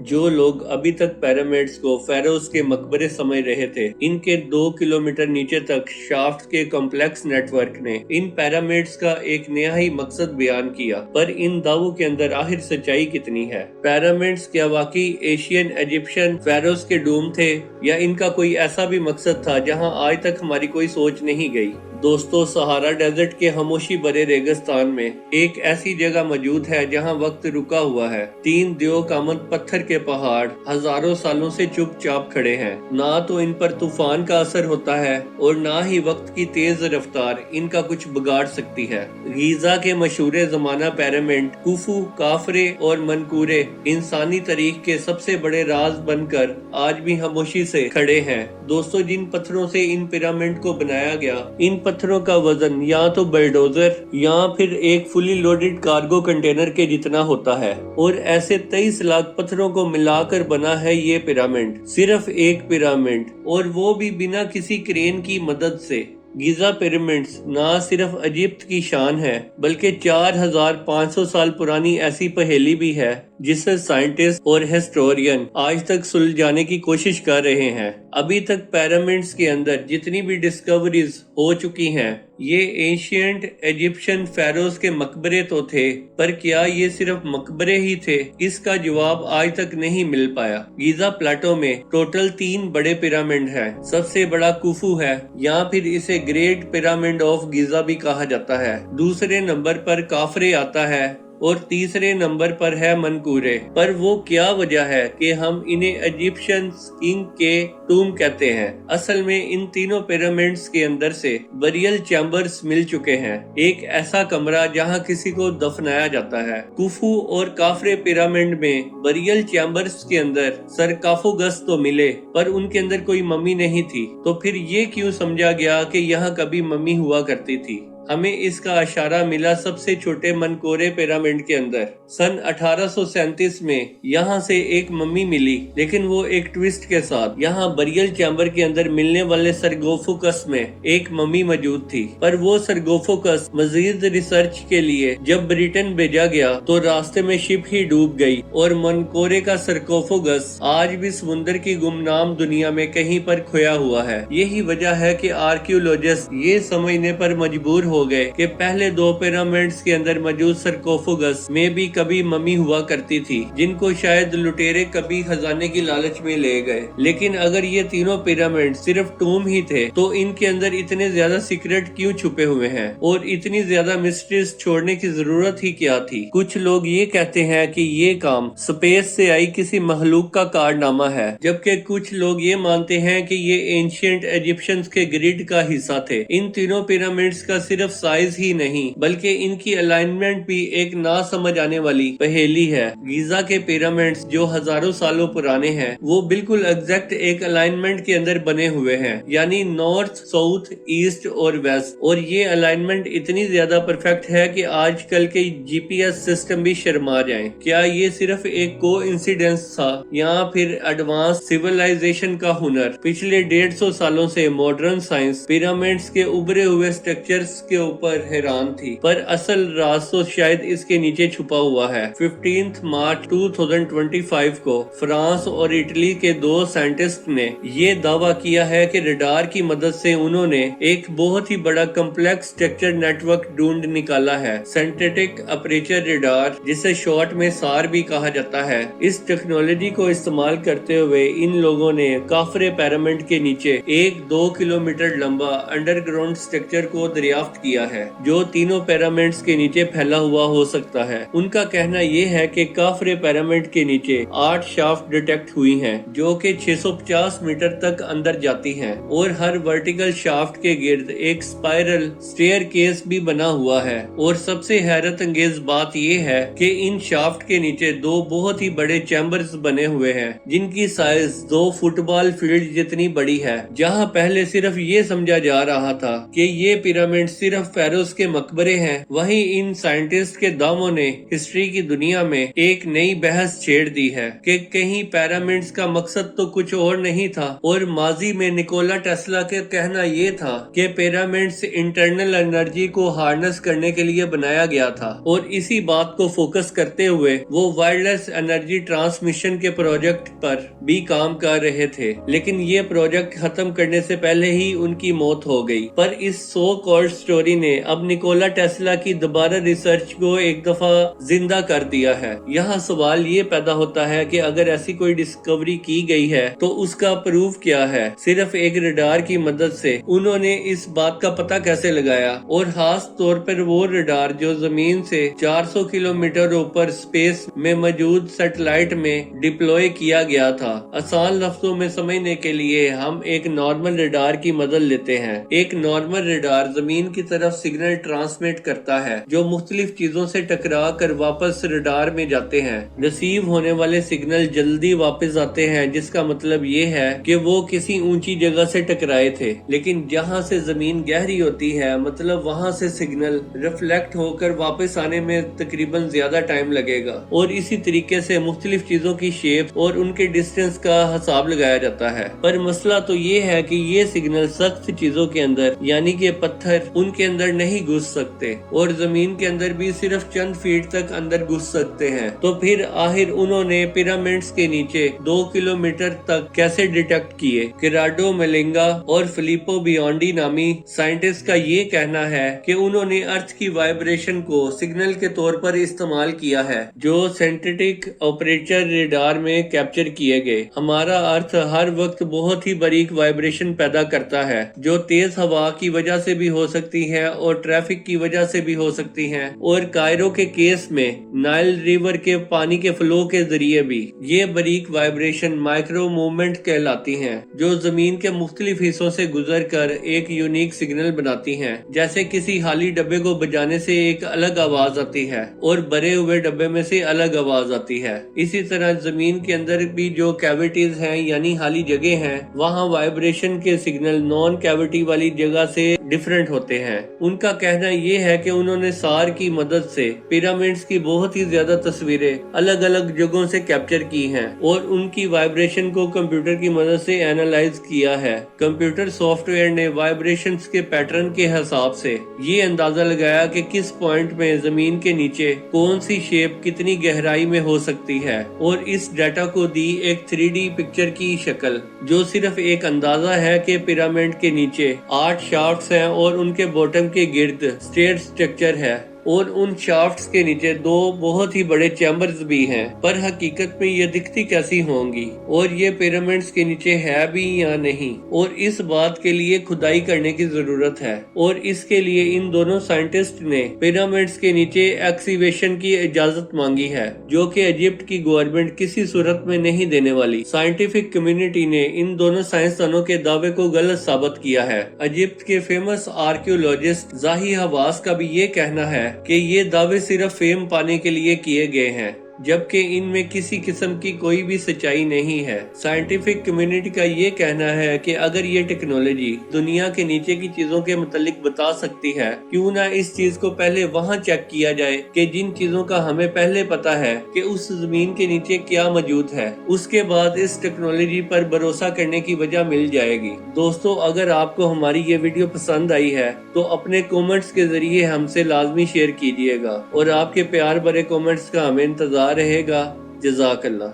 जो लोग अभी तक पिरामिड्स को फेरोज के मकबरे समझ रहे थे, इनके 2 किलोमीटर नीचे तक शाफ्ट के कॉम्प्लेक्स नेटवर्क ने इन पिरामिड्स का एक नया ही मकसद बयान किया। पर इन दावों के अंदर आखिर सच्चाई कितनी है? पिरामिड्स क्या वाकई एशियन इजिप्शियन फेरोज के डूम थे, या इनका कोई ऐसा भी मकसद था जहां आज तक हमारी कोई सोच नहीं गई? दोस्तों, सहारा डेजर्ट के खामोशी भरे रेगिस्तान में एक ऐसी जगह मौजूद है जहां वक्त रुका हुआ है। 3 दियोकामत पत्थर के पहाड़ हजारों सालों से चुपचाप खड़े हैं। ना तो इन पर तूफान का असर होता है और ना ही वक्त की तेज रफ्तार इनका कुछ बिगाड़ सकती है। गीजा के मशहूर जमाना पिरामिड कुफू, काफरे और मनकूरे इंसानी तारीख के सबसे बड़े राज बनकर आज भी खामोशी से खड़े हैं। दोस्तों, जिन पत्थरों से इन पिरामिड को बनाया गया, इन पत्थरों का वजन या तो बुलडोजर या फिर एक फुली लोडेड कार्गो कंटेनर के जितना होता है, और ऐसे 23 लाख पत्थरों को मिलाकर बना है ये पिरामिड। सिर्फ एक पिरामिड, और वो भी बिना किसी क्रेन की मदद से। गीजा पिरामिड्स ना सिर्फ इजिप्ट की शान है, बल्कि 4500 साल पुरानी ऐसी पहेली भी है जिसे साइंटिस्ट और हिस्टोरियन आज तक सुलझाने की कोशिश कर रहे हैं। अभी तक पिरामिड्स के अंदर जितनी भी डिस्कवरीज हो चुकी हैं, ये एशियंट इजिप्शियन फेरोज के मकबरे तो थे, पर क्या ये सिर्फ मकबरे ही थे? इसका जवाब आज तक नहीं मिल पाया। गीजा प्लेटो में टोटल 3 बड़े पिरामिड हैं। सबसे बड़ा कुफू है, या फिर इसे ग्रेट पिरामिड ऑफ गीजा भी कहा जाता है। दूसरे नंबर पर काफरे आता है और तीसरे नंबर पर है मनकूरे। पर वो क्या वजह है कि हम इन्हें इजिप्शियन किंग के टूम कहते हैं? असल में इन तीनों पिरामिड्स के अंदर से बरियल चैम्बर्स मिल चुके हैं, एक ऐसा कमरा जहां किसी को दफनाया जाता है। कुफू और काफरे पिरामिड में बरियल चैम्बर्स के अंदर सरकाफोगस तो मिले, पर उनके अंदर कोई मम्मी नहीं थी। तो फिर ये क्यों समझा गया कि यहाँ कभी मम्मी हुआ करती थी? हमें इसका इशारा मिला सबसे छोटे मनकोरे पिरामिड के अंदर। सन 1837 में यहाँ से एक मम्मी मिली, लेकिन वो एक ट्विस्ट के साथ। यहाँ बरियल चैम्बर के अंदर मिलने वाले सरगोफोकस में एक मम्मी मौजूद थी, पर वो सरगोफोकस मजीद रिसर्च के लिए जब ब्रिटेन भेजा गया तो रास्ते में शिप ही डूब गई, और मनकोरे का सरगोफोकस आज भी समुद्र की गुमनाम दुनिया में कहीं पर खोया हुआ है। यही वजह है कि आर्कियोलॉजिस्ट ये समझने पर मजबूर हो गए कि पहले 2 पिरामिड्स के अंदर मौजूद सरकोफोगस में भी कभी मम्मी हुआ करती थी, जिनको शायद लुटेरे कभी खजाने की लालच में ले गए। लेकिन अगर ये तीनों पिरामिड सिर्फ टूम ही थे, तो इनके अंदर इतने ज्यादा सीक्रेट क्यों छुपे हुए हैं, और इतनी ज्यादा मिस्ट्रीज छोड़ने की जरूरत ही क्या थी? कुछ लोग ये कहते हैं कि ये काम स्पेस से आई किसी मखलूक का कारनामा है, जबकि कुछ लोग ये मानते हैं कि ये एंशिएंट इजिप्शियंस के ग्रिड का हिस्सा थे। इन तीनों पिरामिड्स का सिर्फ साइज ही नहीं, बल्कि इनकी अलाइनमेंट भी एक ना समझ आने वाली पहेली है। गीजा के पिरामिड्स जो हजारों सालों पुराने हैं, वो बिल्कुल एग्जैक्ट एक अलाइनमेंट के अंदर बने हुए हैं, यानी नॉर्थ, साउथ, ईस्ट और वेस्ट। और ये अलाइनमेंट इतनी ज्यादा परफेक्ट है कि आजकल के जीपीएस सिस्टम भी शर्मा जाएं। क्या ये सिर्फ एक कोइंसिडेंस था, या फिर एडवांस सिविलाइजेशन का हुनर? पिछले 150 सालों से मॉडर्न साइंस पिरामिड्स के उभरे हुए स्ट्रक्चर्स के ऊपर हैरान थी, पर असल राज तो शायद इसके नीचे छुपा हुआ है। 15 मार्च 2025 को फ्रांस और इटली के 2 साइंटिस्ट ने ये दावा किया है कि रडार की मदद से उन्होंने एक बहुत ही बड़ा कॉम्प्लेक्स स्ट्रक्चर नेटवर्क ढूंढ निकाला है। सिंथेटिक अपर्चर रडार, जिसे शॉर्ट में सार भी कहा जाता है। इस टेक्नोलॉजी को इस्तेमाल करते हुए इन लोगों ने काफरे पिरामिड के नीचे एक 2 किलोमीटर लंबा अंडरग्राउंड स्ट्रक्चर को दरियाफ्त किया है, जो तीनों पिरामिड्स के नीचे फैला हुआ हो सकता है। उनका कहना यह है कि काफरे पिरामिड के नीचे 8 शाफ्ट डिटेक्ट हुई हैं, जो कि 650 मीटर तक अंदर जाती हैं, और हर वर्टिकल शाफ्ट के गिर्द एक स्पाइरल स्टेयरकेस भी बना हुआ है। और सबसे हैरत अंगेज बात यह है कि इन शाफ्ट के नीचे 2 बहुत ही बड़े चैम्बर्स बने हुए हैं, जिनकी साइज 2 फुटबॉल फील्ड जितनी बड़ी है। जहां पहले सिर्फ ये समझा जा रहा था कि ये पिरामिड सिर्फ सिर्फ फेरोज के मकबरे हैं, वहीं इन साइंटिस्ट के दावों ने हिस्ट्री की दुनिया में एक नई बहस छेड़ दी है कि कहीं पिरामिड्स का मकसद तो कुछ और नहीं था और माजी में निकोला टेस्ला के कहना ये था कि पिरामिड्स इंटरनल एनर्जी को हार्नेस करने के लिए बनाया गया था और इसी बात को फोकस करते हुए वो वायरलेस एनर्जी ट्रांसमिशन के प्रोजेक्ट पर भी काम कर रहे थे, लेकिन ये प्रोजेक्ट खत्म करने से पहले ही उनकी मौत हो गई। पर इस सो कॉल्ड स्टोरी ने अब निकोला टेस्ला की दोबारा रिसर्च को एक दफा जिंदा कर दिया है। यहाँ सवाल ये पैदा होता है कि अगर ऐसी कोई डिस्कवरी की गई है तो उसका प्रूफ क्या है। सिर्फ एक रडार की मदद से उन्होंने इस बात का पता कैसे लगाया, और खास तौर पर वो रडार जो जमीन से 400 किलोमीटर ऊपर स्पेस में मौजूद सैटेलाइट में डिप्लॉय किया गया था। आसान लफ्जों में समझने के लिए हम एक नॉर्मल रडार की मदद लेते हैं। एक नॉर्मल रडार जमीन की तरफ सिग्नल ट्रांसमिट करता है जो मुख्तलिफ चीजों से टकरा कर वापस रडार में जाते हैं। रिसीव होने वाले सिग्नल जल्दी वापस आते हैं, जिसका मतलब ये है कि वो किसी ऊंची जगह से टकराए थे, लेकिन जहाँ से जमीन गहरी होती है मतलब वहाँ से सिग्नल रिफ्लेक्ट होकर वापस आने में तकरीबन ज्यादा टाइम लगेगा। और इसी तरीके से मुख्तलिफ चीजों की शेप और उनके डिस्टेंस का हिसाब लगाया जाता है। पर मसला तो ये है कि ये सिग्नल सख्त चीजों के अंदर यानी कि पत्थर उनके अंदर नहीं घुस सकते और जमीन के अंदर भी सिर्फ चंद फीट तक अंदर घुस सकते हैं। तो फिर आखिर उन्होंने पिरामिड्स के नीचे 2 किलोमीटर तक कैसे डिटेक्ट किए। किराडो मेलिंगा और फिलिपो बियोंडी नामी साइंटिस्ट का ये कहना है कि उन्होंने अर्थ की वाइब्रेशन को सिग्नल के तौर पर इस्तेमाल किया है जो सिंथेटिक ऑपरेटर रेडार में कैप्चर किए गए। हमारा अर्थ हर वक्त बहुत ही बारीक वाइब्रेशन पैदा करता है जो तेज हवा की वजह से भी हो सकती है और ट्रैफिक की वजह से भी हो सकती है, और कायरो के केस में नाइल रिवर के पानी के फ्लो के जरिए भी। ये बारीक वाइब्रेशन माइक्रो मूवमेंट कहलाती हैं जो जमीन के मुख्तलिफ हिस्सों से गुजर कर एक यूनिक सिग्नल बनाती हैं। जैसे किसी खाली डब्बे को बजाने से एक अलग आवाज आती है और भरे हुए डब्बे में से अलग आवाज आती है। इसी तरह जमीन के अंदर भी जो कैविटीज हैं यानी खाली जगह हैं, वहाँ वाइब्रेशन के सिग्नल नॉन कैविटी वाली जगह से डिफरेंट होते हैं। उनका कहना ये है कि उन्होंने सार की मदद से पिरामिड्स की बहुत ही ज्यादा तस्वीरें अलग अलग जगहों से कैप्चर की हैं और उनकी वाइब्रेशन को कंप्यूटर की मदद से एनालाइज किया है। कंप्यूटर सॉफ्टवेयर ने वाइब्रेशंस के पैटर्न के हिसाब से ये अंदाजा लगाया कि किस पॉइंट में जमीन के नीचे कौन सी शेप कितनी गहराई में हो सकती है, और इस डाटा को दी एक 3D पिक्चर की शक्ल जो सिर्फ एक अंदाजा है कि पिरामिड के नीचे 8 शाफ्ट्स हैं और उनके बॉटम के गिर्द स्टेयर स्ट्रक्चर है और उन शाफ्ट्स के नीचे 2 बहुत ही बड़े चैम्बर्स भी हैं। पर हकीकत में ये दिखती कैसी होंगी और ये पिरामिड्स के नीचे है भी या नहीं, और इस बात के लिए खुदाई करने की जरूरत है। और इसके लिए इन दोनों साइंटिस्ट ने पिरामिड्स के नीचे एक्सकैवेशन की इजाजत मांगी है जो कि इजिप्ट की गवर्नमेंट किसी सूरत में नहीं देने वाली। साइंटिफिक कम्युनिटी ने इन दोनों साइंसदानों के दावे को गलत साबित किया है। इजिप्ट के फेमस आर्कियोलॉजिस्ट जाही हवास का भी ये कहना है कि ये दावे सिर्फ फेम पाने के लिए किए गए हैं, जबकि इनमें किसी किस्म की कोई भी सच्चाई नहीं है। साइंटिफिक कम्युनिटी का ये कहना है कि अगर ये टेक्नोलॉजी दुनिया के नीचे की चीजों के मुतालिक बता सकती है, क्यों ना इस चीज को पहले वहाँ चेक किया जाए कि जिन चीजों का हमें पहले पता है कि उस जमीन के नीचे क्या मौजूद है। उसके बाद इस टेक्नोलॉजी पर भरोसा करने की वजह मिल जाएगी। दोस्तों, अगर आपको हमारी ये वीडियो पसंद आई है तो अपने कमेंट्स के जरिए हमसे लाजमी शेयर कीजिएगा और आपके प्यार भरे कमेंट्स का हमें इंतजार रहेगा। जज़ाकल्लाह।